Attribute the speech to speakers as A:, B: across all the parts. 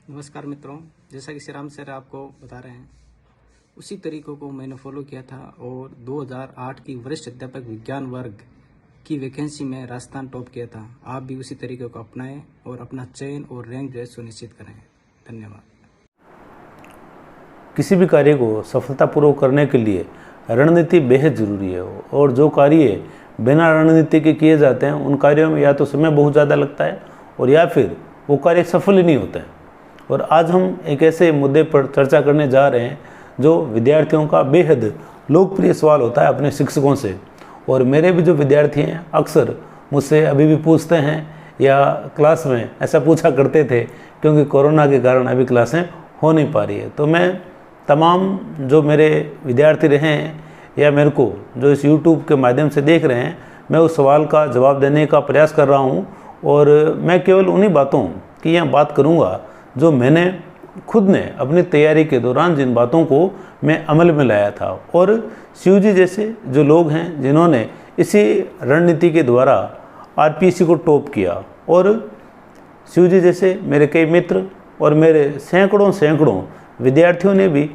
A: नमस्कार मित्रों, जैसा कि श्री राम सर आपको बता रहे हैं उसी तरीकों को मैंने फॉलो किया था और 2008 की वरिष्ठ अध्यापक विज्ञान वर्ग की वैकेंसी में राजस्थान टॉप किया था। आप भी उसी तरीके को अपनाएं और अपना चयन और रैंक जो है सुनिश्चित करें। धन्यवाद।
B: किसी भी कार्य को सफलतापूर्वक करने के लिए रणनीति बेहद ज़रूरी है और जो कार्य बिना रणनीति के किए जाते हैं उन कार्यों में या तो समय बहुत ज़्यादा लगता है और या फिर वो कार्य सफल ही नहीं होते हैं। और आज हम एक ऐसे मुद्दे पर चर्चा करने जा रहे हैं जो विद्यार्थियों का बेहद लोकप्रिय सवाल होता है अपने शिक्षकों से। और मेरे भी जो विद्यार्थी हैं अक्सर मुझसे अभी भी पूछते हैं या क्लास में ऐसा पूछा करते थे, क्योंकि कोरोना के कारण अभी क्लासें हो नहीं पा रही है। तो मैं तमाम जो मेरे विद्यार्थी रहे हैं या मेरे को जो इस YouTube के माध्यम से देख रहे हैं, मैं उस सवाल का जवाब देने का प्रयास कर रहा हूँ। और मैं केवल उन्हीं बातों की यहाँ बात करूँगा जो मैंने खुद ने अपनी तैयारी के दौरान जिन बातों को मैं अमल में लाया था। और शिव जी जैसे जो लोग हैं जिन्होंने इसी रणनीति के द्वारा RPSC को टॉप किया, और शिव जी जैसे मेरे कई मित्र और मेरे सैकड़ों विद्यार्थियों ने भी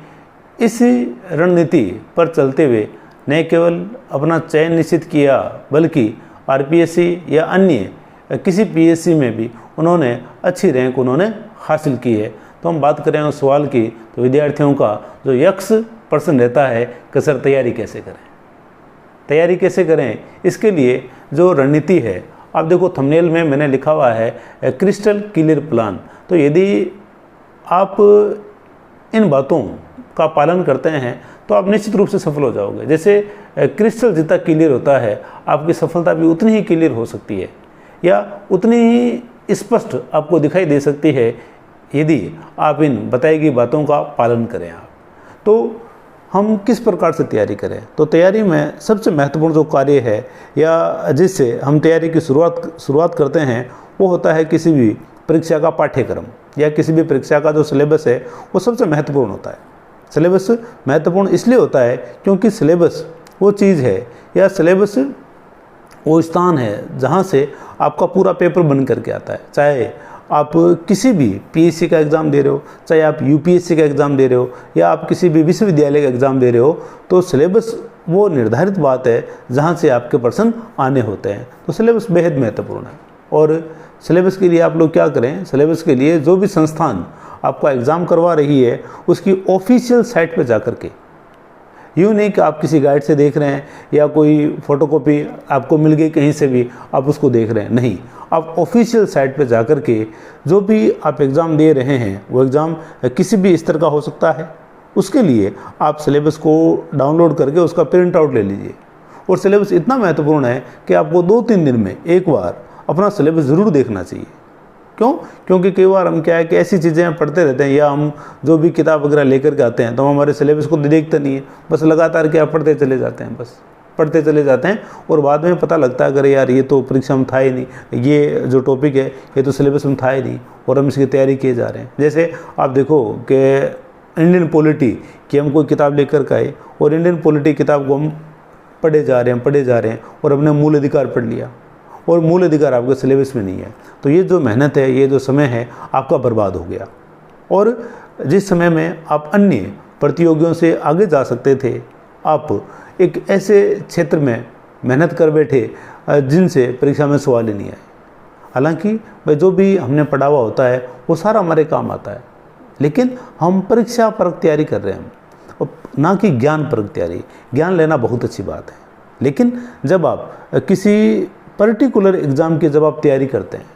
B: इसी रणनीति पर चलते हुए न केवल अपना चयन निश्चित किया बल्कि RPSC या अन्य किसी PSC में भी उन्होंने अच्छी रैंक हासिल की है। तो हम बात करें उस सवाल की, तो विद्यार्थियों का जो यक्ष प्रश्न रहता है कि सर तैयारी कैसे करें, इसके लिए जो रणनीति है, आप देखो थंबनेल में मैंने लिखा हुआ है क्रिस्टल क्लियर प्लान। तो यदि आप इन बातों का पालन करते हैं तो आप निश्चित रूप से सफल हो जाओगे। जैसे क्रिस्टल जितना क्लियर होता है, आपकी सफलता भी उतनी ही क्लियर हो सकती है या उतनी ही स्पष्ट आपको दिखाई दे सकती है यदि आप इन बताई गई बातों का पालन करें। आप तो हम किस प्रकार से तैयारी करें, तो तैयारी में सबसे महत्वपूर्ण जो कार्य है या जिससे हम तैयारी की शुरुआत करते हैं वो होता है किसी भी परीक्षा का पाठ्यक्रम या किसी भी परीक्षा का जो सिलेबस है वो सबसे महत्वपूर्ण होता है। सिलेबस महत्वपूर्ण इसलिए होता है क्योंकि सिलेबस वो चीज़ है या सिलेबस वो स्थान है जहाँ से आपका पूरा पेपर बन करके आता है। चाहे आप किसी भी PSC का एग्ज़ाम दे रहे हो, चाहे आप UPSC का एग्ज़ाम दे रहे हो या आप किसी भी विश्वविद्यालय का एग्ज़ाम दे रहे हो, तो सिलेबस वो निर्धारित बात है जहाँ से आपके प्रश्न आने होते हैं। तो सिलेबस बेहद महत्वपूर्ण है। और सिलेबस के लिए आप लोग क्या करें, सिलेबस के लिए जो भी संस्थान आपका एग्ज़ाम करवा रही है उसकी ऑफिशियल साइट पर जा कर के, यूँ नहीं कि आप किसी गाइड से देख रहे हैं या कोई फ़ोटोकॉपी आपको मिल गई कहीं से भी आप उसको देख रहे हैं, नहीं, आप ऑफिशियल साइट पर जाकर के जो भी आप एग्ज़ाम दे रहे हैं वो एग्ज़ाम किसी भी स्तर का हो सकता है। उसके लिए आप सिलेबस को डाउनलोड करके उसका प्रिंट आउट ले लीजिए। और सिलेबस इतना महत्वपूर्ण है कि आपको 2-3 दिन में एक बार अपना सिलेबस ज़रूर देखना चाहिए। क्यों? क्योंकि कई बार हम क्या है कि ऐसी चीज़ें पढ़ते रहते हैं या हम जो भी किताब वगैरह लेकर के आते हैं तो हम हमारे सिलेबस को देखते नहीं है, बस लगातार क्या पढ़ते चले जाते हैं, बस पढ़ते चले जाते हैं और बाद में पता लगता है अगर यार ये तो परीक्षा में था ही नहीं, ये जो टॉपिक है ये तो सिलेबस में था ही नहीं और हम इसकी तैयारी किए जा रहे हैं। जैसे आप देखो कि इंडियन पॉलिटी की हम कोई किताब लेकर के आए और इंडियन पॉलिटी किताब को हम पढ़े जा रहे हैं और हमने मूल अधिकार पढ़ लिया और मूल अधिकार आपके सिलेबस में नहीं है, तो ये जो मेहनत है, ये जो समय है आपका बर्बाद हो गया। और जिस समय में आप अन्य प्रतियोगियों से आगे जा सकते थे, आप एक ऐसे क्षेत्र में मेहनत कर बैठे जिनसे परीक्षा में सवाल ही नहीं आए। हालांकि भाई जो भी हमने पढ़ा हुआ होता है वो सारा हमारे काम आता है, लेकिन हम परीक्षा परक तैयारी कर रहे हैं ना कि ज्ञान परक तैयारी। ज्ञान लेना बहुत अच्छी बात है, लेकिन जब आप किसी पर्टिकुलर एग्ज़ाम की जब आप तैयारी करते हैं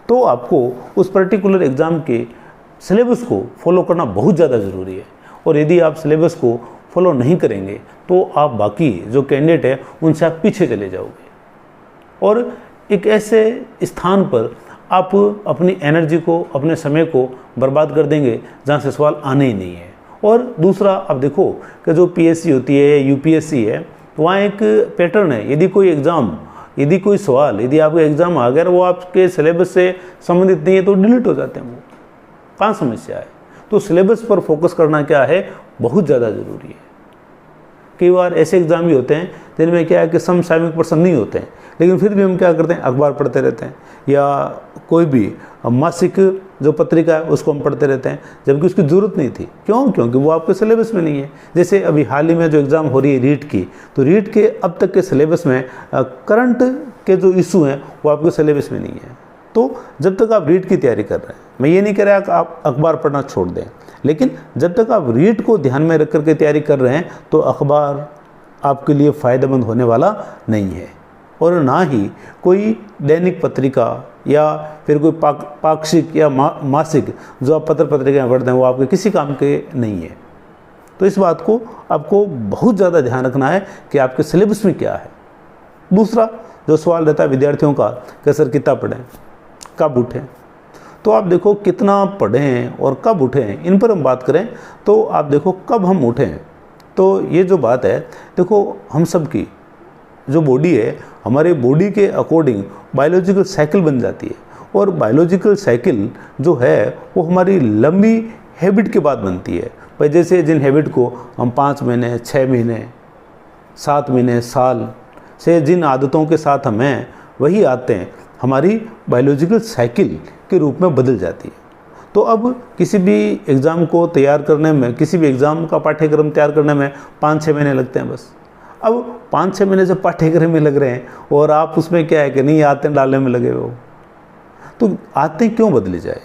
B: तो आपको उस पर्टिकुलर एग्ज़ाम के सिलेबस को फॉलो करना बहुत ज़्यादा ज़रूरी है। और यदि आप सिलेबस को फॉलो नहीं करेंगे तो आप बाकी जो कैंडिडेट है उनसे आप पीछे चले जाओगे और एक ऐसे स्थान पर आप अपनी एनर्जी को, अपने समय को बर्बाद कर देंगे जहाँ से सवाल आने ही नहीं है। और दूसरा आप देखो कि जो PSC होती है या UPSC है, तो वहाँ एक पैटर्न है। यदि कोई सवाल यदि आपका एग्ज़ाम आ गया वो आपके सिलेबस से संबंधित नहीं है तो डिलीट हो जाते हैं, वो कहाँ समस्या है। तो सिलेबस पर फोकस करना क्या है, बहुत ज़्यादा ज़रूरी है। कई बार ऐसे एग्ज़ाम भी होते हैं जिनमें क्या है कि समसामयिक प्रश्न नहीं होते हैं, लेकिन फिर भी हम क्या करते हैं, अखबार पढ़ते रहते हैं या कोई भी मासिक जो पत्रिका है उसको हम पढ़ते रहते हैं, जबकि उसकी ज़रूरत नहीं थी। क्यों? क्योंकि वो आपके सिलेबस में नहीं है। जैसे अभी हाल ही में जो एग्ज़ाम हो रही है रीट की, तो रीट के अब तक के सिलेबस में करंट के जो इशू हैं वो आपके सिलेबस में नहीं है। तो जब तक आप रीट की तैयारी कर रहे हैं, मैं ये नहीं कह रहा कि आप अखबार पढ़ना छोड़ दें, लेकिन जब तक आप रीट को ध्यान में रख करके तैयारी कर रहे हैं तो अखबार आपके लिए फ़ायदेमंद होने वाला नहीं है, और ना ही कोई दैनिक पत्रिका या फिर कोई पाक्षिक या मासिक जो आप पत्र पत्रिकाएँ पढ़ते हैं वो आपके किसी काम के नहीं है। तो इस बात को आपको बहुत ज़्यादा ध्यान रखना है कि आपके सिलेबस में क्या है। दूसरा जो सवाल रहता है विद्यार्थियों का कि सर कितना पढ़ें, कब उठें, तो आप देखो कितना पढ़ें और कब उठें, इन पर हम बात करें तो आप देखो कब हम उठें। तो ये जो बात है, देखो हम सब की जो बॉडी है, हमारे बॉडी के अकॉर्डिंग बायोलॉजिकल साइकिल बन जाती है, और बायोलॉजिकल साइकिल जो है वो हमारी लंबी हैबिट के बाद बनती है। भाई जैसे जिन हैबिट को हम 5 महीने, 6 महीने, 7 महीने, साल से जिन आदतों के साथ हम हैं, वही आदतें हमारी बायोलॉजिकल साइकिल के रूप में बदल जाती है। तो अब किसी भी एग्ज़ाम को तैयार करने में, किसी भी एग्ज़ाम का पाठ्यक्रम तैयार करने में 5-6 महीने लगते हैं बस। अब 5-6 महीने से पाठ्यक्रम में लग रहे हैं और आप उसमें क्या है कि नहीं आदतें डालने में लगे हो, तो आदतें क्यों बदली जाए?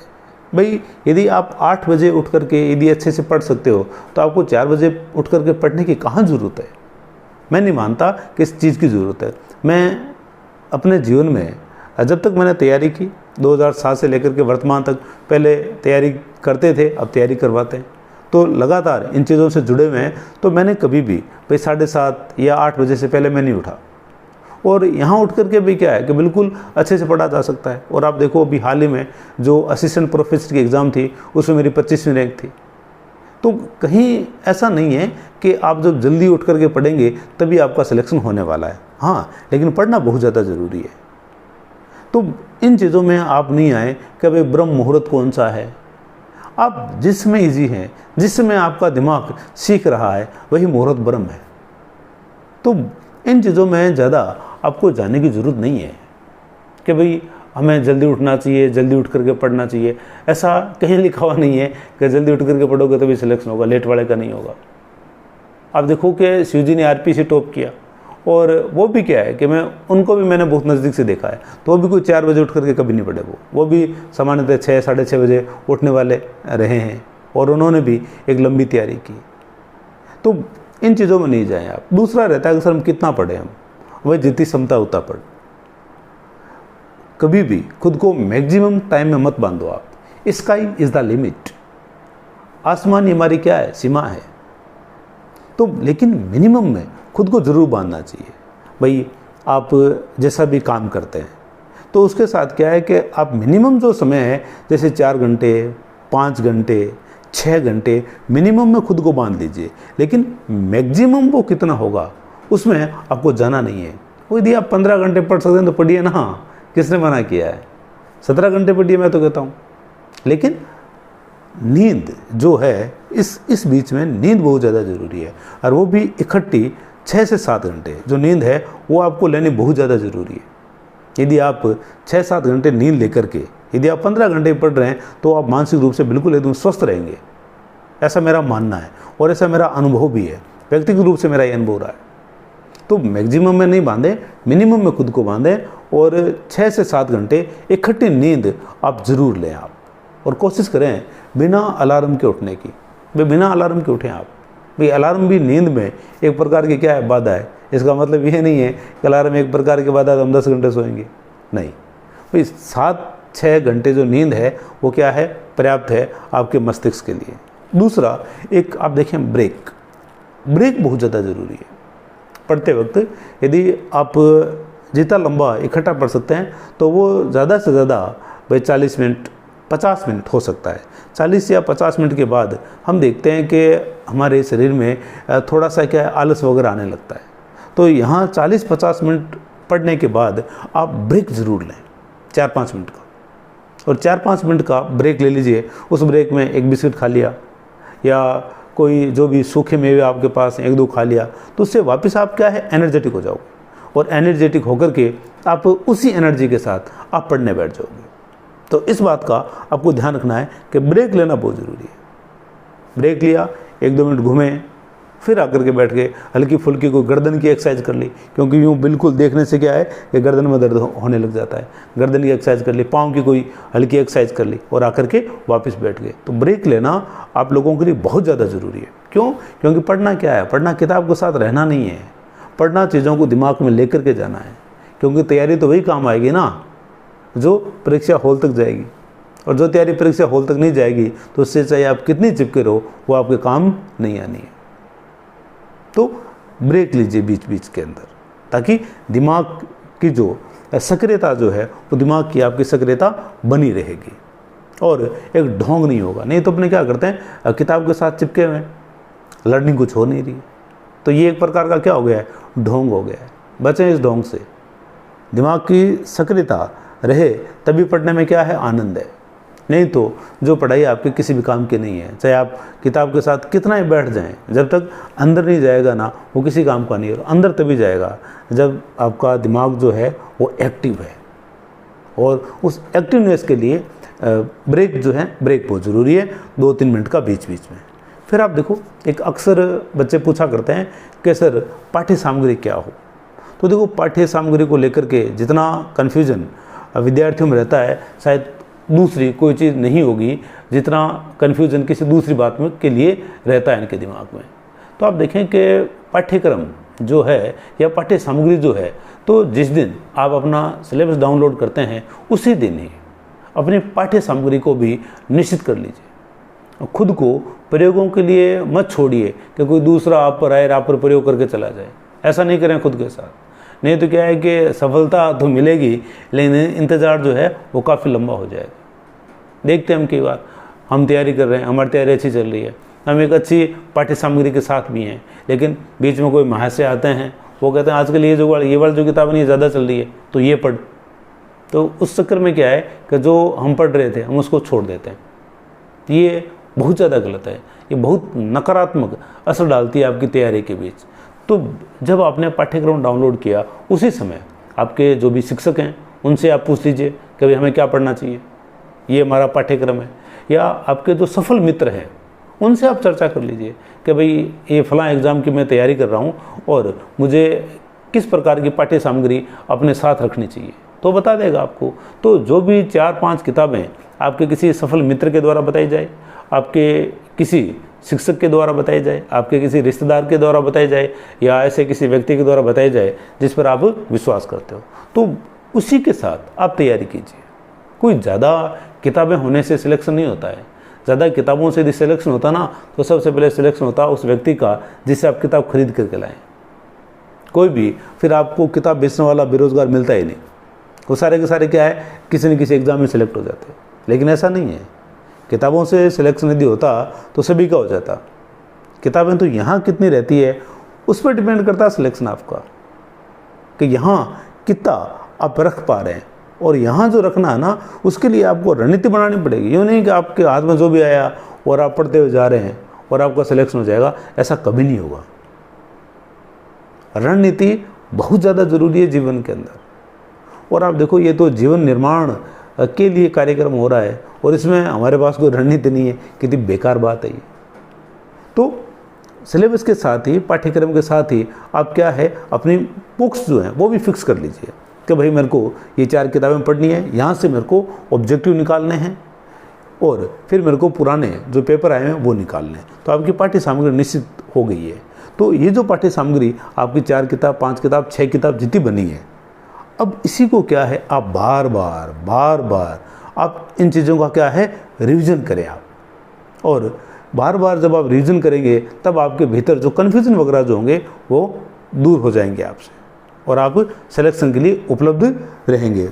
B: भाई यदि आप 8 बजे उठ करके यदि अच्छे से पढ़ सकते हो तो आपको 4 बजे उठ करके पढ़ने की कहाँ ज़रूरत है? मैं नहीं मानता कि इस चीज़ की ज़रूरत है। मैं अपने जीवन में जब तक मैंने तैयारी की 2007 से लेकर के वर्तमान तक, पहले तैयारी करते थे, अब तैयारी करवाते हैं, तो लगातार इन चीज़ों से जुड़े हुए हैं। तो मैंने कभी भी भाई 7:30 या 8 बजे से पहले मैं नहीं उठा, और यहाँ उठ करके भी क्या है कि बिल्कुल अच्छे से पढ़ा जा सकता है। और आप देखो अभी हाल ही में जो असिस्टेंट प्रोफेसर की एग्ज़ाम थी उसमें मेरी 25वीं रैंक थी। तो कहीं ऐसा नहीं है कि आप जब जल्दी उठ करके पढ़ेंगे तभी आपका सिलेक्शन होने वाला है। हाँ, लेकिन पढ़ना बहुत ज़्यादा ज़रूरी है। तो इन चीज़ों में आप नहीं आए कि भाई ब्रह्म मुहूर्त कौन सा है। आप जिसमें ईजी हैं, जिसमें आपका दिमाग सीख रहा है, वही मुहूर्त ब्रह्म है। तो इन चीज़ों में ज़्यादा आपको जाने की ज़रूरत नहीं है कि भाई हमें जल्दी उठना चाहिए, जल्दी उठ करके पढ़ना चाहिए। ऐसा कहीं लिखा हुआ नहीं है कि जल्दी उठ करके पढ़ोगे तभी सिलेक्शन होगा, लेट वाले का नहीं होगा। आप देखो कि शिव जी ने आरपीसी टॉप किया, और वो भी क्या है कि उनको भी मैंने बहुत नज़दीक से देखा है, तो वो भी कोई 4 बजे उठ करके कभी नहीं पढ़े। वो भी सामान्यतः 6, 6:30 बजे उठने वाले रहे हैं, और उन्होंने भी एक लंबी तैयारी की। तो इन चीज़ों में नहीं जाएं आप। दूसरा रहता है कि सर हम कितना पढ़ें, हम वही जितनी क्षमता उतना पढ़। कभी भी खुद को मैक्सिमम टाइम में मत बांधो आप। स्काई इज़ द लिमिट, आसमान ही हमारी क्या है, सीमा है। तो लेकिन मिनिमम में खुद को ज़रूर बांधना चाहिए। भाई आप जैसा भी काम करते हैं तो उसके साथ क्या है कि आप मिनिमम जो समय है, जैसे 4 घंटे, 5 घंटे, 6 घंटे मिनिमम में खुद को बांध लीजिए। लेकिन मैक्सिमम वो कितना होगा उसमें आपको जाना नहीं है। वो यदि आप 15 घंटे पढ़ सकते हैं तो पढ़िए ना, किसने मना किया है? 17 घंटे पढ़िए, मैं तो कहता हूँ। लेकिन नींद जो है, इस बीच में नींद बहुत ज़्यादा ज़रूरी है, और वो भी इकट्ठी 6 से 7 घंटे जो नींद है वो आपको लेनी बहुत ज़्यादा ज़रूरी है। यदि आप 6-7 घंटे नींद लेकर के यदि आप 15 घंटे पढ़ रहे हैं तो आप मानसिक रूप से बिल्कुल एकदम स्वस्थ रहेंगे। ऐसा मेरा मानना है, और ऐसा मेरा अनुभव भी है, व्यक्तिगत रूप से मेरा ये अनुभव रहा है। तो मैक्सिमम में नहीं बांधें, मिनिमम में खुद को बांधें, और 6 से 7 घंटे इकट्ठी नींद आप ज़रूर लें आप। और कोशिश करें बिना अलार्म के उठने की। बिना अलार्म के उठें आप। भाई अलार्म भी नींद में एक प्रकार की क्या है, बाधा है। इसका मतलब ये नहीं है कि अलार्म एक प्रकार की बाधा है तो हम 10 घंटे सोएंगे, नहीं। भाई 7-6 घंटे जो नींद है वो क्या है, पर्याप्त है आपके मस्तिष्क के लिए। दूसरा एक आप देखें ब्रेक बहुत ज़्यादा ज़रूरी है। पढ़ते वक्त यदि आप जितना लंबा इकट्ठा पढ़ सकते हैं तो वो ज़्यादा से ज़्यादा भाई 40 मिनट 50 मिनट हो सकता है। 40 या 50 मिनट के बाद हम देखते हैं कि हमारे शरीर में थोड़ा सा क्या है, आलस वगैरह आने लगता है। तो यहाँ 40-50 मिनट पढ़ने के बाद आप ब्रेक ज़रूर लें 4-5 मिनट का, और 4-5 मिनट का ब्रेक ले लीजिए। उस ब्रेक में एक बिस्किट खा लिया, या कोई जो भी सूखे मेवे आपके पास हैं, एक दो खा लिया, तो उससे वापस आप क्या है, एनर्जेटिक हो जाओगे, और एनर्जेटिक होकर के आप उसी एनर्जी के साथ आप पढ़ने बैठ जाओगे। तो इस बात का आपको ध्यान रखना है कि ब्रेक लेना बहुत ज़रूरी है। ब्रेक लिया, 1-2 मिनट घूमे, फिर आकर के बैठ गए, हल्की फुल्की कोई गर्दन की एक्सरसाइज कर ली, क्योंकि यूँ बिल्कुल देखने से क्या है कि गर्दन में दर्द होने लग जाता है, गर्दन की एक्सरसाइज कर ली, पाँव की कोई हल्की एक्सरसाइज कर ली, और आकर के वापस बैठ गए। तो ब्रेक लेना आप लोगों के लिए बहुत ज़्यादा ज़रूरी है। क्यों? क्योंकि पढ़ना क्या है, पढ़ना किताब के साथ रहना नहीं है, पढ़ना चीज़ों को दिमाग में लेकर के जाना है। क्योंकि तैयारी तो वही काम आएगी ना जो परीक्षा हॉल तक जाएगी, और जो तैयारी परीक्षा हॉल तक नहीं जाएगी तो उससे चाहे आप कितनी चिपके रहो, वो आपके काम नहीं आनी है। तो ब्रेक लीजिए बीच बीच के अंदर, ताकि दिमाग की जो सक्रियता जो है वो दिमाग की आपकी सक्रियता बनी रहेगी, और एक ढोंग नहीं होगा। नहीं तो अपने क्या करते हैं, किताब के साथ चिपके हुए, लर्निंग कुछ हो नहीं रही, तो ये एक प्रकार का क्या हो गया है, ढोंग हो गया है। बचें इस ढोंग से, दिमाग की सक्रियता रहे तभी पढ़ने में क्या है, आनंद है। नहीं तो जो पढ़ाई आपके किसी भी काम की नहीं है, चाहे आप किताब के साथ कितना ही बैठ जाएं, जब तक अंदर नहीं जाएगा ना वो किसी काम का नहीं है। अंदर तभी जाएगा जब आपका दिमाग जो है वो एक्टिव है, और उस एक्टिवनेस के लिए ब्रेक जो है, ब्रेक बहुत ज़रूरी है, 2-3 मिनट का बीच बीच में। फिर आप देखो, एक अक्सर बच्चे पूछा करते हैं कि सर पाठ्य सामग्री क्या हो। तो देखो, पाठ्य सामग्री को लेकर के जितना कन्फ्यूजन विद्यार्थियों में रहता है, शायद दूसरी कोई चीज़ नहीं होगी जितना कन्फ्यूजन किसी दूसरी बात में के लिए रहता है इनके दिमाग में। तो आप देखें कि पाठ्यक्रम जो है या पाठ्य सामग्री जो है, तो जिस दिन आप अपना सिलेबस डाउनलोड करते हैं उसी दिन ही अपनी पाठ्य सामग्री को भी निश्चित कर लीजिए। खुद को प्रयोगों के लिए मत छोड़िए कि कोई दूसरा आप पर आए, आप पर प्रयोग करके चला जाए। ऐसा नहीं करें खुद के साथ, नहीं तो क्या है कि सफलता तो मिलेगी लेकिन इंतज़ार जो है वो काफ़ी लंबा हो जाएगा। देखते हैं हम कई बार हम तैयारी कर रहे हैं, हमारी तैयारी अच्छी चल रही है, हम एक अच्छी पाठ्य सामग्री के साथ भी हैं, लेकिन बीच में कोई महाशय आते हैं, वो कहते हैं आजकल ये वाली जो किताब नहीं ज़्यादा चल रही है तो ये पढ़। तो उस चक्कर में क्या है कि जो हम पढ़ रहे थे हम उसको छोड़ देते हैं। ये बहुत ज़्यादा गलत है, ये बहुत नकारात्मक असर डालती है आपकी तैयारी के बीच। तो जब आपने पाठ्यक्रम डाउनलोड किया उसी समय आपके जो भी शिक्षक हैं उनसे आप पूछ लीजिए कि भाई हमें क्या पढ़ना चाहिए, ये हमारा पाठ्यक्रम है। या आपके जो सफल मित्र हैं उनसे आप चर्चा कर लीजिए कि भाई ये फलां एग्ज़ाम की मैं तैयारी कर रहा हूँ और मुझे किस प्रकार की पाठ्य सामग्री अपने साथ रखनी चाहिए, तो बता देगा आपको। तो जो भी 4-5 किताबें आपके किसी सफल मित्र के द्वारा बताई जाए, आपके किसी शिक्षक के द्वारा बताई जाए, आपके किसी रिश्तेदार के द्वारा बताई जाए, या ऐसे किसी व्यक्ति के द्वारा बताई जाए जिस पर आप विश्वास करते हो, तो उसी के साथ आप तैयारी कीजिए। कोई ज़्यादा किताबें होने से सिलेक्शन नहीं होता है। ज़्यादा किताबों से यदि सिलेक्शन होता ना, तो सबसे पहले सिलेक्शन होता उस व्यक्ति का जिससे आप किताब खरीद करके लाएँ। कोई भी फिर आपको किताब बेचने वाला बेरोज़गार मिलता ही नहीं। वो सारे के सारे क्या है, किसी न किसी एग्ज़ाम में सिलेक्ट हो जाते हैं। लेकिन ऐसा नहीं है, किताबों से सिलेक्शन यदि होता तो सभी का हो जाता। किताबें तो यहाँ कितनी रहती है उस पर डिपेंड करता है सिलेक्शन आपका, कि यहाँ कितना आप रख पा रहे हैं, और यहाँ जो रखना है ना उसके लिए आपको रणनीति बनानी पड़ेगी। यूँ नहीं कि आपके हाथ में जो भी आया और आप पढ़ते हुए जा रहे हैं और आपका सिलेक्शन हो जाएगा, ऐसा कभी नहीं होगा। रणनीति बहुत ज़्यादा ज़रूरी है जीवन के अंदर। और आप देखो, ये तो जीवन निर्माण के लिए कार्यक्रम हो रहा है और इसमें हमारे पास कोई रणनीति नहीं है, कितनी बेकार बात है ये। तो सिलेबस के साथ ही, पाठ्यक्रम के साथ ही आप क्या है, अपनी बुक्स जो हैं वो भी फिक्स कर लीजिए कि भाई मेरे को ये 4 किताबें पढ़नी है, यहाँ से मेरे को ऑब्जेक्टिव निकालने हैं और फिर मेरे को पुराने जो पेपर आए हैं वो निकालने हैं। तो आपकी पाठ्य सामग्री निश्चित हो गई है। तो ये जो पाठ्य सामग्री आपकी 4 किताब, 5 किताब, 6 किताब जितनी बनी है, अब इसी को क्या है, आप बार बार आप इन चीज़ों का क्या है, रिवीजन करें आप। और बार बार जब आप रिवीजन करेंगे तब आपके भीतर जो कन्फ्यूजन वगैरह जो होंगे वो दूर हो जाएंगे आपसे, और आप सिलेक्शन के लिए उपलब्ध रहेंगे।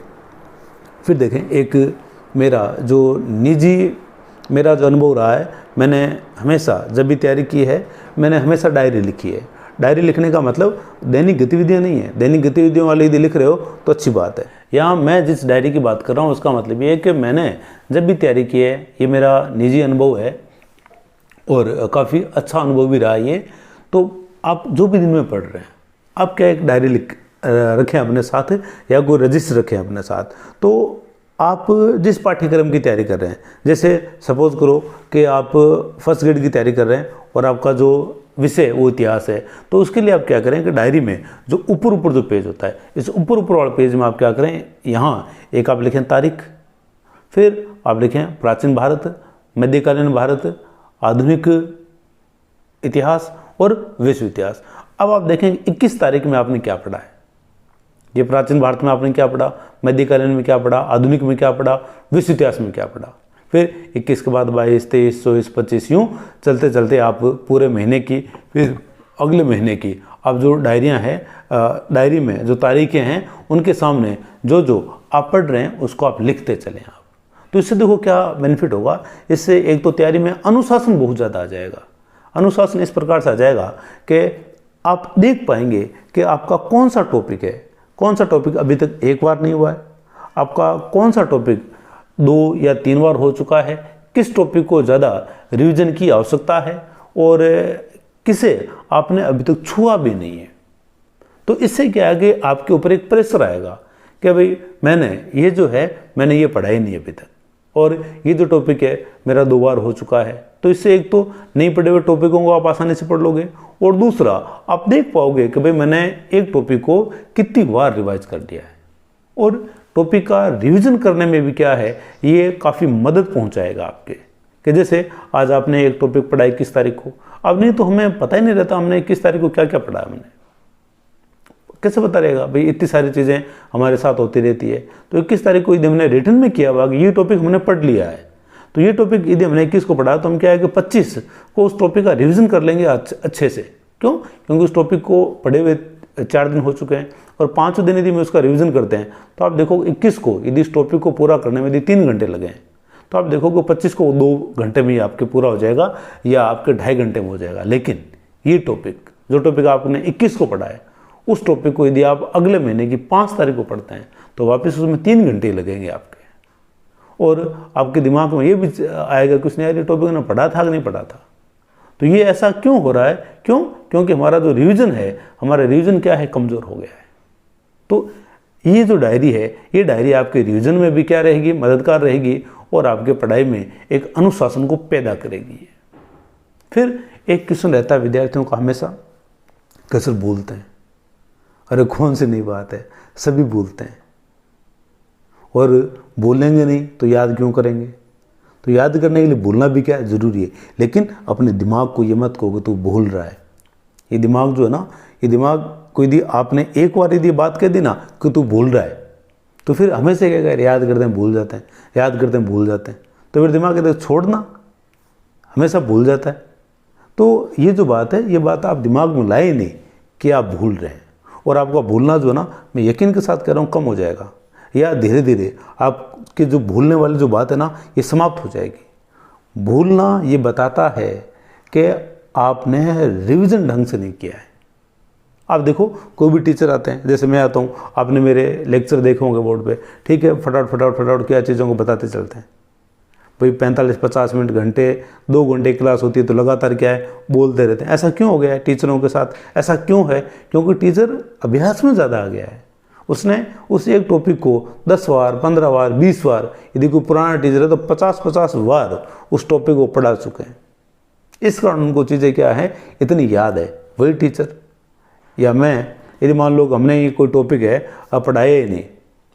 B: फिर देखें, एक मेरा जो अनुभव रहा है, मैंने हमेशा जब भी तैयारी की है मैंने हमेशा डायरी लिखी है। डायरी लिखने का मतलब दैनिक गतिविधियां नहीं है। दैनिक गतिविधियों वाले यदि लिख रहे हो तो अच्छी बात है। यहाँ मैं जिस डायरी की बात कर रहा हूँ उसका मतलब ये है कि मैंने जब भी तैयारी की है, ये मेरा निजी अनुभव है, और काफ़ी अच्छा अनुभव भी रहा ये। तो आप जो भी दिन में पढ़ रहे हैं, आप क्या एक डायरी लिख रखें अपने साथ या कोई रजिस्टर रखें अपने साथ। तो आप जिस पाठ्यक्रम की तैयारी कर रहे हैं, जैसे सपोज करो कि आप फर्स्ट ग्रेड की तैयारी कर रहे हैं और आपका जो विषय वो इतिहास है, तो उसके लिए आप क्या करें कि डायरी में जो ऊपर जो पेज होता है, इस ऊपर वाले पेज में आप क्या करें, यहाँ एक आप लिखें तारीख, फिर आप लिखें प्राचीन भारत, मध्यकालीन भारत, आधुनिक इतिहास और विश्व इतिहास। अब आप देखें 21 तारीख में आपने क्या पढ़ा है। ये प्राचीन भारत में आपने क्या पढ़ा, मध्यकालीन में क्या पढ़ा, आधुनिक में क्या पढ़ा, विश्व इतिहास में क्या पढ़ा। फिर 21 के बाद 22, 23, 24, 25 यूँ चलते चलते आप पूरे महीने की, फिर अगले महीने की अब जो डायरियाँ हैं, डायरी में जो तारीखें हैं उनके सामने जो जो आप पढ़ रहे हैं उसको आप लिखते चलें आप। तो इससे देखो क्या बेनिफिट होगा। इससे एक तो तैयारी में अनुशासन बहुत ज़्यादा आ जाएगा। अनुशासन इस प्रकार से आ जाएगा कि आप देख पाएंगे कि आपका कौन सा टॉपिक है, कौन सा टॉपिक अभी तक एक बार नहीं हुआ है, आपका कौन सा टॉपिक 2 या 3 बार हो चुका है, किस टॉपिक को ज़्यादा रिवीजन की आवश्यकता है और किसे आपने अभी तक छुआ भी नहीं है। तो इससे क्या है कि आपके ऊपर एक प्रेशर आएगा कि भाई मैंने ये जो है मैंने ये पढ़ा ही नहीं अभी तक, और ये जो टॉपिक है मेरा 2 बार हो चुका है। तो इससे एक तो नहीं पढ़े हुए टॉपिकों को आप आसानी से पढ़ लोगे, और दूसरा आप देख पाओगे कि भाई मैंने एक टॉपिक को कितनी बार रिवाइज कर दिया है। और टॉपिक का रिवीजन करने में भी क्या है, ये काफ़ी मदद पहुंचाएगा आपके। कि जैसे आज आपने एक टॉपिक पढ़ा 21 तारीख को, अब नहीं तो हमें पता ही नहीं रहता हमने 21 तारीख को क्या क्या पढ़ा, हमने कैसे पता रहेगा भाई, इतनी सारी चीज़ें हमारे साथ होती रहती है। तो 21 तारीख को यदि हमने रिटर्न में किया हुआ कि ये टॉपिक हमने पढ़ लिया है, तो ये टॉपिक यदि हमने 21 को पढ़ा तो हम क्या है कि 25 को उस टॉपिक का रिवीजन कर लेंगे अच्छे से। क्यों? क्योंकि उस टॉपिक को पढ़े हुए 4 दिन हो चुके हैं, और 5वें दिन यदि हम उसका रिवीजन करते हैं तो आप देखो 21 को यदि इस टॉपिक को पूरा करने में यदि 3 घंटे लगे हैं, तो आप देखोगे 25 को 2 घंटे में ही आपके पूरा हो जाएगा या आपके 2.5 घंटे में हो जाएगा। लेकिन ये टॉपिक, जो टॉपिक आपने 21 को पढ़ा है, उस टॉपिक को यदि आप अगले महीने की 5 तारीख को पढ़ते हैं तो वापस उसमें 3 घंटे लगेंगे आपके। और आपके दिमाग में ये भी आएगा कि उसने यार ये टॉपिक ने पढ़ा था कि नहीं पढ़ा था। तो ये ऐसा क्यों हो रहा है? क्यों? क्योंकि हमारा जो रिवीजन है, हमारा रिवीजन क्या है, कमज़ोर हो गया है। तो ये जो डायरी है, ये डायरी आपके रिवीजन में भी क्या रहेगी, मददगार रहेगी, और आपके पढ़ाई में एक अनुशासन को पैदा करेगी। फिर एक क्वेश्चन रहता है विद्यार्थियों का हमेशा कि सर बोलते हैं, अरे कौन सी नई बात है, सभी बोलते हैं, और बोलेंगे नहीं तो याद क्यों करेंगे। तो याद करने के लिए बोलना भी क्या ज़रूरी है, लेकिन अपने दिमाग को ये मत कहो कि तू भूल रहा है। ये दिमाग जो है ना, ये दिमाग को यदि आपने एक बार यदि बात कह दी ना कि तू भूल रहा है, तो फिर हमेशा क्या कहें, याद करते हैं भूल जाते हैं, याद करते हैं भूल जाते हैं। तो फिर दिमाग कहते हैं छोड़ना, हमेशा भूल जाता है। तो ये जो बात है, ये बात आप दिमाग में लाए नहीं कि आप भूल रहे हैं, और आपका भूलना जो है ना, मैं यकीन के साथ कह रहा हूँ, कम हो जाएगा, या धीरे धीरे आपके जो भूलने वाली जो बात है ना, ये समाप्त हो जाएगी। भूलना ये बताता है कि आपने रिवीजन ढंग से नहीं किया है। आप देखो कोई भी टीचर आते हैं, जैसे मैं आता हूँ, आपने मेरे लेक्चर देखे होंगे बोर्ड पे, ठीक है, फटाफट क्या चीज़ों को बताते चलते हैं भाई। 45-50 मिनट, घंटे, 2 घंटे क्लास होती है तो लगातार क्या है, बोलते रहते हैं। ऐसा क्यों हो गया है टीचरों के साथ? ऐसा क्यों है? क्योंकि टीचर अभ्यास में ज़्यादा आ गया है। उसने उस एक टॉपिक को 10 बार, 15 बार, 20 बार, यदि कोई पुराना टीचर है तो 50-50 बार उस टॉपिक को पढ़ा चुके हैं। इस कारण उनको चीज़ें क्या है, इतनी याद है। वही टीचर या मैं, यदि मान लो हमने ये कोई टॉपिक है अब पढ़ाया ही नहीं,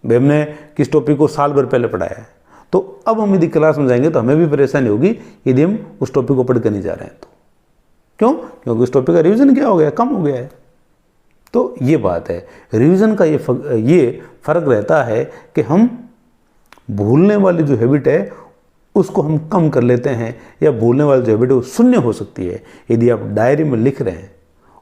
B: भाई हमने किस टॉपिक को साल भर पहले पढ़ाया है, तो अब हम यदि क्लास में जाएंगे तो हमें भी परेशानी होगी यदि हम उस टॉपिक को पढ़ कर नहीं जा रहे हैं तो। क्यों? क्योंकि उस टॉपिक का रिवीजन क्या हो गया, कम हो गया है। तो ये बात है, रिवीजन का ये फ़र्क रहता है कि हम भूलने वाली जो हैबिट है उसको हम कम कर लेते हैं, या भूलने वाली जो हैबिट है वो शून्य हो सकती है यदि आप डायरी में लिख रहे हैं।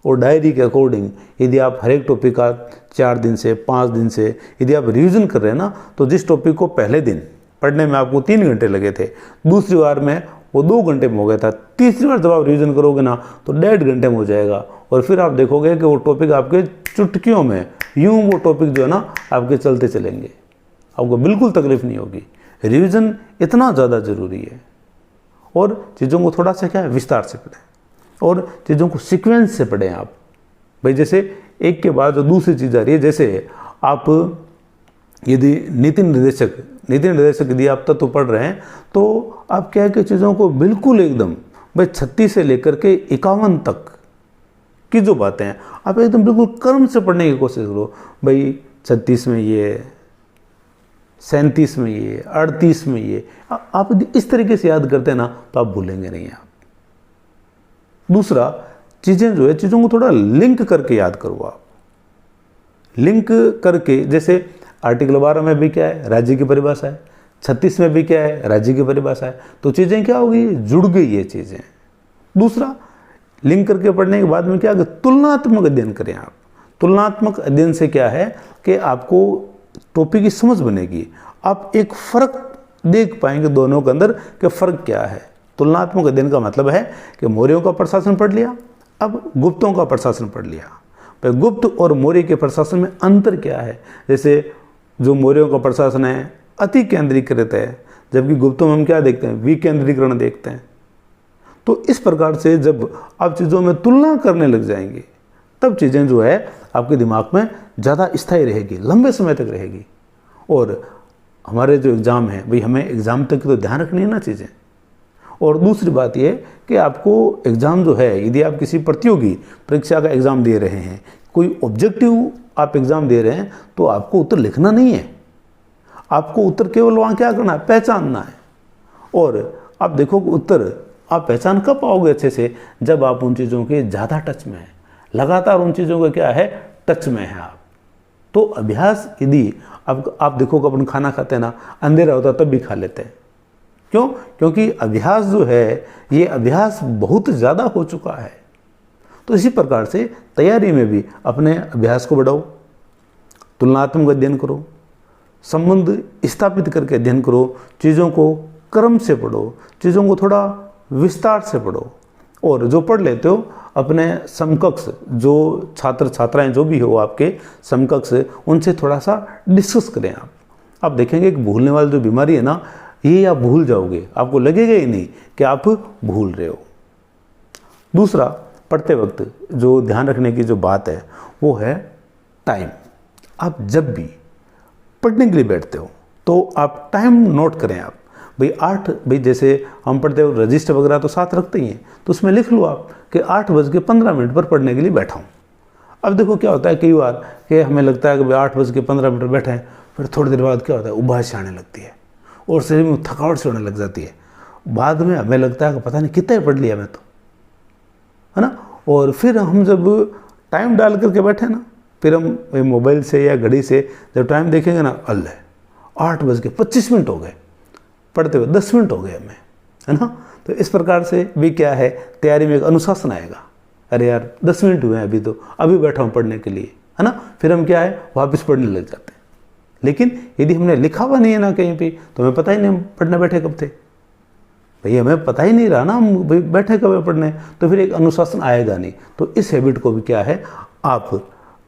B: और डायरी के अकॉर्डिंग यदि आप हर एक टॉपिक का 4 दिन से 5 दिन से यदि आप रिवीजन कर रहे हैं ना, तो जिस टॉपिक को पहले दिन पढ़ने में आपको 3 घंटे लगे थे, दूसरी बार में वो 2 घंटे में हो गया था, तीसरी बार जब आप रिवीजन करोगे ना तो 1.5 घंटे में हो जाएगा। और फिर आप देखोगे कि वो टॉपिक आपके चुटकियों में यूं वो टॉपिक जो है ना आपके चलते चलेंगे, आपको बिल्कुल तकलीफ नहीं होगी। रिवीजन इतना ज़्यादा ज़रूरी है। और चीज़ों को थोड़ा सा क्या है विस्तार से पढ़ें और चीज़ों को सीक्वेंस से पढ़ें आप। भाई जैसे एक के बाद जो दूसरी चीज़ आ रही है, जैसे आप यदि नीति निर्देशक यदि आप तत्व पढ़ रहे हैं तो आप क्या है कि चीज़ों को बिल्कुल एकदम भाई 36 से लेकर के 51 तक की जो बातें हैं आप एकदम बिल्कुल क्रम से पढ़ने की कोशिश करो। भाई 36 में ये, 37 में ये, 38 में ये, आप इस तरीके से याद करते हैं ना तो आप भूलेंगे नहीं आप। दूसरा, चीज़ें जो है चीज़ों को थोड़ा लिंक करके याद करो आप। लिंक करके, जैसे आर्टिकल 12 में भी क्या है, राज्य की परिभाषा है, 36 में भी क्या है, राज्य की परिभाषा है, तो चीज़ें क्या होगी, जुड़ गई ये चीज़ें। दूसरा, लिंक करके पढ़ने के बाद में क्या, तुलनात्मक अध्ययन करें आप। तुलनात्मक अध्ययन से क्या है कि आपको टॉपिक की समझ बनेगी, आप एक फ़र्क देख पाएंगे दोनों के अंदर कि फ़र्क क्या है। तुलनात्मक अध्ययन का मतलब है कि मौर्यों का प्रशासन पढ़ लिया, अब गुप्तों का प्रशासन पढ़ लिया, तो गुप्त और मौर्य के प्रशासन में अंतर क्या है। जैसे जो मौर्यों का प्रशासन है अति केंद्रीकृत है, जबकि गुप्तों में हम क्या देखते हैं, विकेंद्रीकरण देखते हैं। तो इस प्रकार से जब आप चीज़ों में तुलना करने लग जाएंगे तब चीज़ें जो है आपके दिमाग में ज़्यादा स्थायी रहेगी, लंबे समय तक रहेगी। और हमारे जो एग्ज़ाम है भाई, हमें एग्ज़ाम तक तो ध्यान रखनी है ना चीज़ें। और दूसरी बात यह कि आपको एग्ज़ाम जो है, यदि आप किसी प्रतियोगी परीक्षा का एग्ज़ाम दे रहे हैं, कोई ऑब्जेक्टिव आप एग्ज़ाम दे रहे हैं, तो आपको उत्तर लिखना नहीं है, आपको उत्तर केवल वहाँ क्या करना है, पहचानना है। और आप देखो उत्तर आप पहचान कब पाओगे अच्छे से, जब आप उन चीज़ों के ज़्यादा टच में हैं, लगातार उन चीज़ों का क्या है, टच में है आप। तो अभ्यास, यदि आप देखो कि अपन खाना खाते हैं ना, अंधेरा होता तब भी खा लेते हैं, क्यों? क्योंकि अभ्यास जो है ये अभ्यास बहुत ज़्यादा हो चुका है। तो इसी प्रकार से तैयारी में भी अपने अभ्यास को बढ़ाओ, तुलनात्मक अध्ययन करो, संबंध स्थापित करके अध्ययन करो, चीज़ों को क्रम से पढ़ो, चीज़ों को थोड़ा विस्तार से पढ़ो। और जो पढ़ लेते हो अपने समकक्ष जो छात्र छात्राएं जो भी हो आपके समकक्ष, उनसे थोड़ा सा डिस्कस करें आप देखेंगे कि भूलने वाली जो बीमारी है ना, ये आप भूल जाओगे, आपको लगेगा ही नहीं कि आप भूल रहे हो। दूसरा, पढ़ते वक्त जो ध्यान रखने की जो बात है वो है टाइम। आप जब भी पढ़ने के लिए बैठते हो तो आप टाइम नोट करें आप। भाई जैसे हम पढ़ते हो रजिस्टर वगैरह तो साथ रखते ही हैं, तो उसमें लिख लो आप कि 8:15 पर पढ़ने के लिए बैठा हूँ। अब देखो क्या होता है, कई बार कि हमें लगता है कि भाई 8:15 पर बैठे हैं, फिर थोड़ी देर बाद क्या होता है, उबासी आने लगती है और शरीर में थकावट से होने लग जाती है। बाद में हमें लगता है कि पता नहीं कितना ही पढ़ लिया मैं तो, है ना। और फिर हम जब टाइम डाल करके बैठे ना, फिर हम मोबाइल से या घड़ी से जब टाइम देखेंगे ना, अल्लाह 8:25 हो गए, पढ़ते हुए 10 मिनट हो गए हमें, है ना। तो इस प्रकार से भी क्या है, तैयारी में एक अनुशासन आएगा। अरे यार 10 मिनट हुए हैं अभी तो, अभी बैठा हूँ पढ़ने के लिए, है ना। फिर हम क्या है, वापस पढ़ने लग जाते हैं। लेकिन यदि हमने लिखा हुआ नहीं है ना कहीं पे, तो हमें पता ही नहीं हम पढ़ने बैठे कब थे। भाई हमें पता ही नहीं रहा ना हम भाई बैठे कब है पढ़ने, तो फिर एक अनुशासन आएगा नहीं। तो इस हैबिट को भी क्या है आप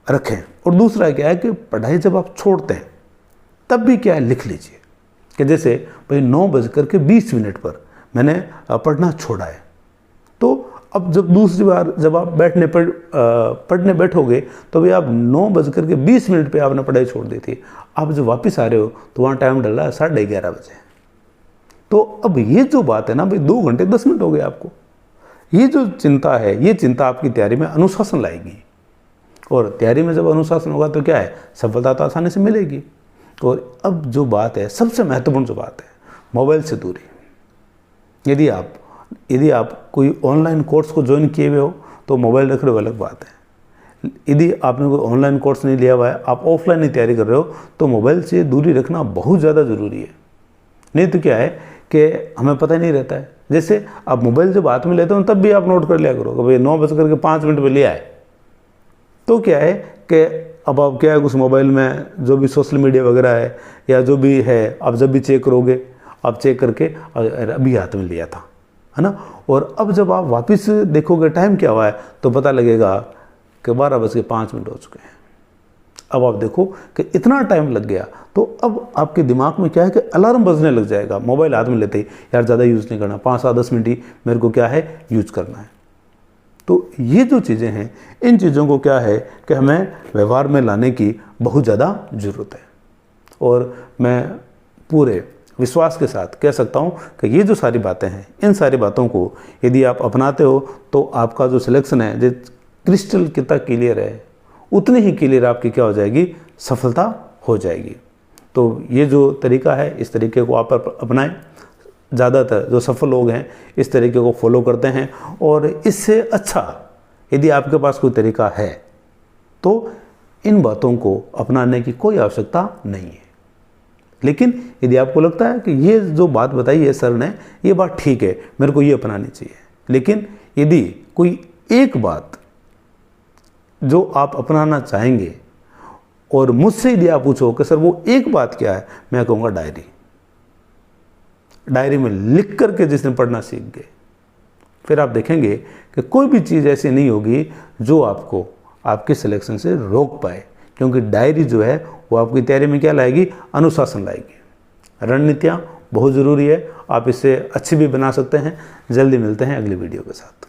B: रखें। और दूसरा क्या है कि पढ़ाई जब आप छोड़ते हैं तब भी क्या है, लिख लीजिए कि जैसे भाई 9:20 पर मैंने पढ़ना छोड़ा है। तो अब जब दूसरी बार जब आप पढ़ने बैठोगे तो भी आप 9:20 पे आपने पढ़ाई छोड़ दी थी, आप जब वापस आ रहे हो तो वहाँ टाइम डल रहा है 11:30 बजे। तो अब ये जो बात है ना भाई, 2 घंटे 10 मिनट हो गए आपको। ये जो चिंता है, ये चिंता आपकी तैयारी में अनुशासन लाएगी। और तैयारी में जब अनुशासन होगा तो क्या है, सफलता तो आसानी से मिलेगी। और अब जो बात है, सबसे महत्वपूर्ण जो बात है, मोबाइल से दूरी। यदि आप कोई ऑनलाइन कोर्स को ज्वाइन किए हुए हो तो मोबाइल रख रहे हो, अलग बात है। यदि आपने कोई ऑनलाइन कोर्स नहीं लिया हुआ है, आप ऑफलाइन ही तैयारी कर रहे हो, तो मोबाइल से दूरी रखना बहुत ज़्यादा ज़रूरी है। नहीं तो क्या है कि हमें पता ही नहीं रहता है। जैसे आप मोबाइल जब हाथ में लेते हो तब भी आप नोट कर लिया करो कि भाई 9:05 पे लिया है। तो क्या है कि अब आप क्या है, उस मोबाइल में जो भी सोशल मीडिया वगैरह है या जो भी है, आप जब भी चेक करोगे, आप चेक करके अभी हाथ में लिया था, है ना। और अब जब आप वापस देखोगे टाइम क्या हुआ है, तो पता लगेगा कि 12:05 हो चुके हैं। अब आप देखो कि इतना टाइम लग गया, तो अब आपके दिमाग में क्या है कि अलार्म बजने लग जाएगा मोबाइल हाथ में लेते ही, यार ज़्यादा यूज़ नहीं करना, 5-10 मिनट ही मेरे को क्या है यूज़ करना है। तो ये जो चीज़ें हैं, इन चीज़ों को क्या है कि हमें व्यवहार में लाने की बहुत ज़्यादा ज़रूरत है। और मैं पूरे विश्वास के साथ कह सकता हूँ कि ये जो सारी बातें हैं, इन सारी बातों को यदि आप अपनाते हो तो आपका जो सिलेक्शन है जो क्रिस्टल कितना क्लियर है, उतनी ही क्लियर आपकी क्या हो जाएगी, सफलता हो जाएगी। तो ये जो तरीका है, इस तरीके को आप अपनाएं। ज़्यादातर जो सफल लोग हैं इस तरीके को फॉलो करते हैं, और इससे अच्छा यदि आपके पास कोई तरीका है तो इन बातों को अपनाने की कोई आवश्यकता नहीं है। लेकिन यदि आपको लगता है कि ये जो बात बताई है सर ने, ये बात ठीक है, मेरे को ये अपनानी चाहिए, लेकिन यदि कोई एक बात जो आप अपनाना चाहेंगे और मुझसे यदि आप पूछो कि सर वो एक बात क्या है, मैं कहूँगा डायरी में लिख करके जिसने पढ़ना सीख गए, फिर आप देखेंगे कि कोई भी चीज़ ऐसी नहीं होगी जो आपको आपके सिलेक्शन से रोक पाए, क्योंकि डायरी जो है वो आपकी तैयारी में क्या लाएगी, अनुशासन लाएगी। रणनीतियाँ बहुत ज़रूरी है, आप इससे अच्छी भी बना सकते हैं। जल्दी मिलते हैं अगली वीडियो के साथ।